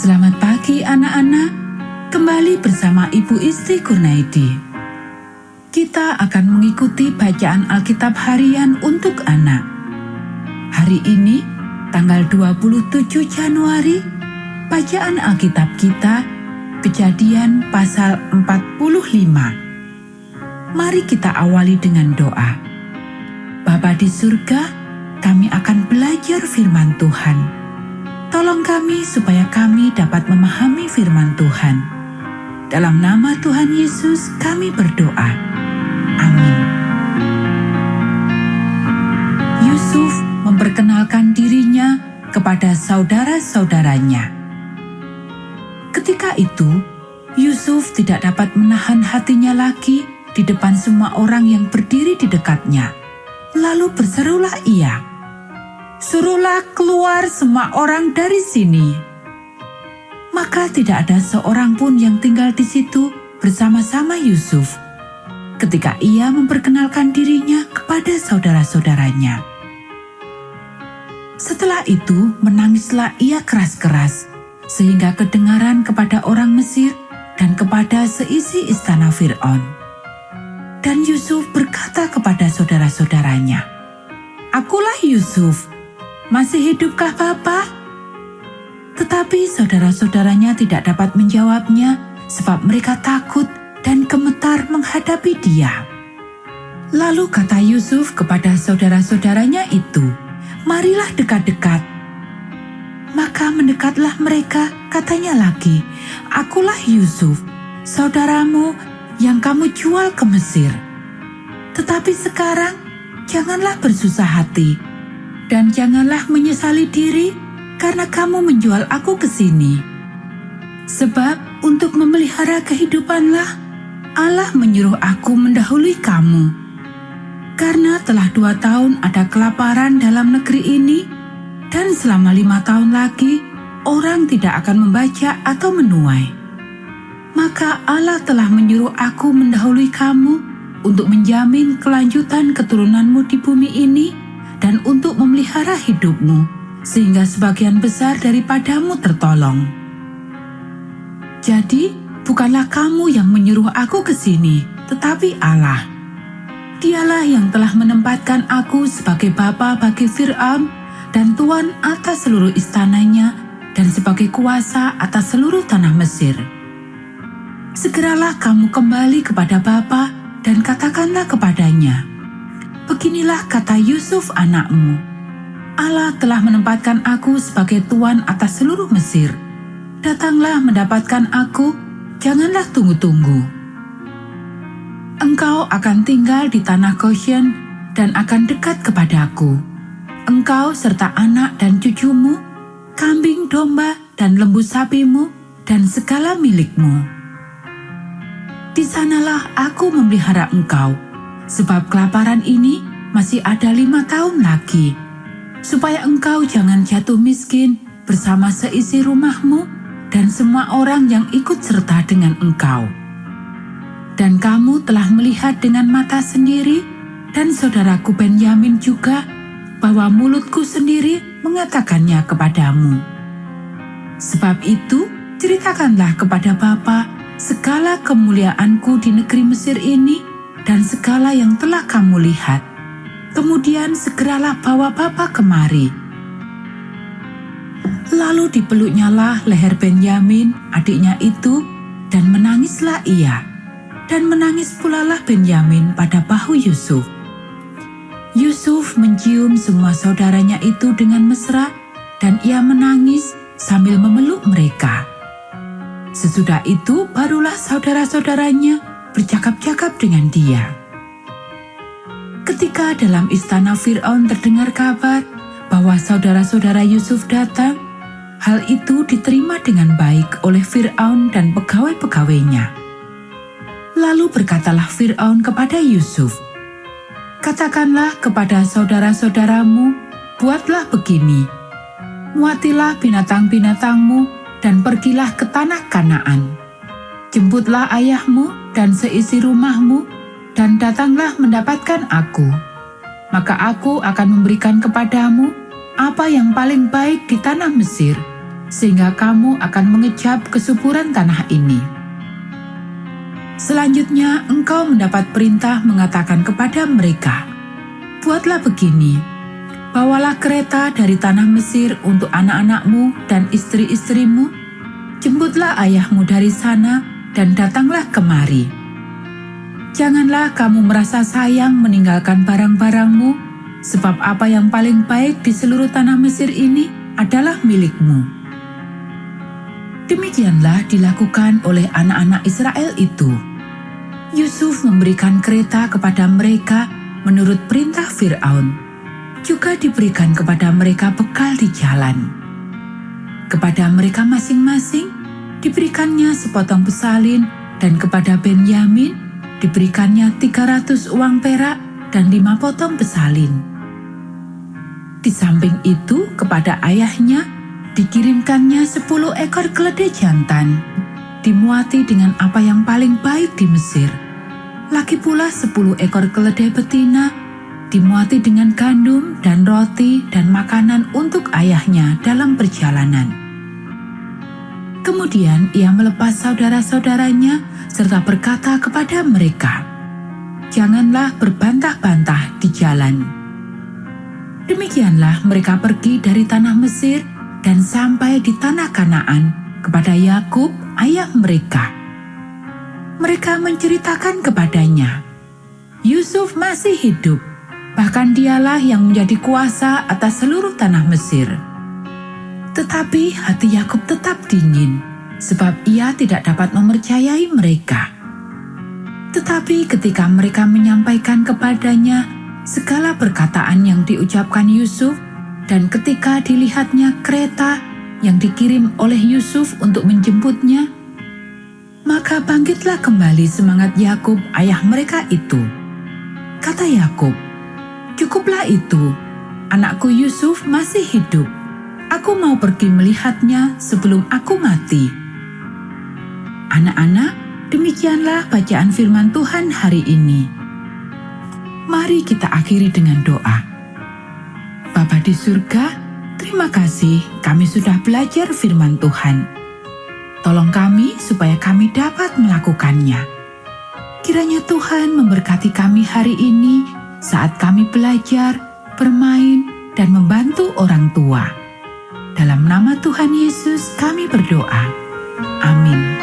Selamat pagi anak-anak, kembali bersama Ibu Isti Kurnaidi. Kita akan mengikuti bacaan Alkitab harian untuk anak. Hari ini, tanggal 27 Januari, bacaan Alkitab kita, Kejadian pasal 45. Mari kita awali dengan doa. Bapa di surga, kami akan belajar firman Tuhan. Tolong kami supaya kami dapat memahami firman Tuhan. Dalam nama Tuhan Yesus kami berdoa. Amin. Yusuf memperkenalkan dirinya kepada saudara-saudaranya. Ketika itu, Yusuf tidak dapat menahan hatinya lagi di depan semua orang yang berdiri di dekatnya. Lalu berserulah ia, "Suruhlah keluar semua orang dari sini." Maka tidak ada seorang pun yang tinggal di situ bersama-sama Yusuf ketika ia memperkenalkan dirinya kepada saudara-saudaranya. Setelah itu menangislah ia keras-keras sehingga kedengaran kepada orang Mesir dan kepada seisi istana Fir'aun. Dan Yusuf berkata kepada saudara-saudaranya, "Akulah Yusuf. Masih hidupkah Bapa?" Tetapi saudara-saudaranya tidak dapat menjawabnya sebab mereka takut dan gemetar menghadapi dia. Lalu kata Yusuf kepada saudara-saudaranya itu, "Marilah dekat-dekat." Maka mendekatlah mereka, katanya lagi, "Akulah Yusuf, saudaramu yang kamu jual ke Mesir. Tetapi sekarang janganlah bersusah hati, dan janganlah menyesali diri karena kamu menjual aku ke sini. Sebab untuk memelihara kehidupanlah Allah menyuruh aku mendahului kamu. Karena telah 2 tahun ada kelaparan dalam negeri ini, dan selama 5 tahun lagi orang tidak akan membaca atau menuai. Maka Allah telah menyuruh aku mendahului kamu untuk menjamin kelanjutan keturunanmu di bumi ini, dan untuk memelihara hidupmu, sehingga sebagian besar daripadamu tertolong. Jadi, bukanlah kamu yang menyuruh aku ke sini, tetapi Allah. Dialah yang telah menempatkan aku sebagai bapa bagi Fir'aun dan tuan atas seluruh istananya dan sebagai kuasa atas seluruh tanah Mesir. Segeralah kamu kembali kepada Bapa dan katakanlah kepadanya, 'Beginilah kata Yusuf anakmu, Allah telah menempatkan aku sebagai tuan atas seluruh Mesir. Datanglah mendapatkan aku, janganlah tunggu-tunggu. Engkau akan tinggal di tanah Goshen dan akan dekat kepadaku. Engkau serta anak dan cucumu, kambing domba dan lembu sapimu, dan segala milikmu. Di sanalah aku memelihara engkau, sebab kelaparan ini masih ada 5 tahun lagi, supaya engkau jangan jatuh miskin bersama seisi rumahmu dan semua orang yang ikut serta dengan engkau. Dan kamu telah melihat dengan mata sendiri, dan saudaraku Benyamin juga, bahwa mulutku sendiri mengatakannya kepadamu. Sebab itu, ceritakanlah kepada Bapa segala kemuliaanku di negeri Mesir ini, dan segala yang telah kamu lihat. Kemudian segeralah bawa Bapa kemari." Lalu dipeluknyalah leher Benyamin, adiknya itu, dan menangislah ia. Dan menangis pulalah Benyamin pada bahu Yusuf. Yusuf mencium semua saudaranya itu dengan mesra, dan ia menangis sambil memeluk mereka. Sesudah itu barulah saudara-saudaranya bercakap-cakap dengan dia. Ketika dalam istana Fir'aun terdengar kabar bahwa saudara-saudara Yusuf datang, hal itu diterima dengan baik oleh Fir'aun dan pegawai-pegawainya. Lalu berkatalah Fir'aun kepada Yusuf, "Katakanlah kepada saudara-saudaramu, buatlah begini, muatilah binatang-binatangmu dan pergilah ke tanah Kanaan. Jemputlah ayahmu dan seisi rumahmu, dan datanglah mendapatkan aku. Maka aku akan memberikan kepadamu apa yang paling baik di tanah Mesir, sehingga kamu akan mengecap kesuburan tanah ini. Selanjutnya engkau mendapat perintah mengatakan kepada mereka, buatlah begini, bawalah kereta dari tanah Mesir untuk anak-anakmu dan istri-istrimu, jemputlah ayahmu dari sana dan datanglah kemari. Janganlah kamu merasa sayang meninggalkan barang-barangmu, sebab apa yang paling baik di seluruh tanah Mesir ini adalah milikmu. Demikianlah dilakukan oleh anak-anak Israel itu. Yusuf memberikan kereta kepada mereka menurut perintah Fir'aun. Juga diberikan kepada mereka bekal di jalan. Kepada mereka masing-masing diberikannya sepotong pesalin, dan kepada Benyamin diberikannya 300 uang perak dan 5 potong pesalin. Di samping itu kepada ayahnya dikirimkannya 10 ekor keledai jantan, dimuati dengan apa yang paling baik di Mesir. Lagi pula 10 ekor keledai betina, dimuati dengan gandum dan roti dan makanan untuk ayahnya dalam perjalanan. Kemudian ia melepas saudara-saudaranya serta berkata kepada mereka, "Janganlah berbantah-bantah di jalan." Demikianlah mereka pergi dari tanah Mesir dan sampai di tanah Kanaan kepada Yakub, ayah mereka. Mereka menceritakan kepadanya, Yusuf masih hidup. Bahkan dialah yang menjadi kuasa atas seluruh tanah Mesir. Tetapi hati Yakub tetap dingin, sebab ia tidak dapat mempercayai mereka. Tetapi ketika mereka menyampaikan kepadanya segala perkataan yang diucapkan Yusuf, dan ketika dilihatnya kereta yang dikirim oleh Yusuf untuk menjemputnya, maka bangkitlah kembali semangat Yakub ayah mereka itu. Kata Yakub, "Cukuplah itu, anakku Yusuf masih hidup. Aku mau pergi melihatnya sebelum aku mati." Anak-anak, demikianlah bacaan firman Tuhan hari ini. Mari kita akhiri dengan doa. Bapa di surga, terima kasih kami sudah belajar firman Tuhan. Tolong kami supaya kami dapat melakukannya. Kiranya Tuhan memberkati kami hari ini saat kami belajar, bermain, dan membantu orang tua. Dalam nama Tuhan Yesus kami berdoa. Amin.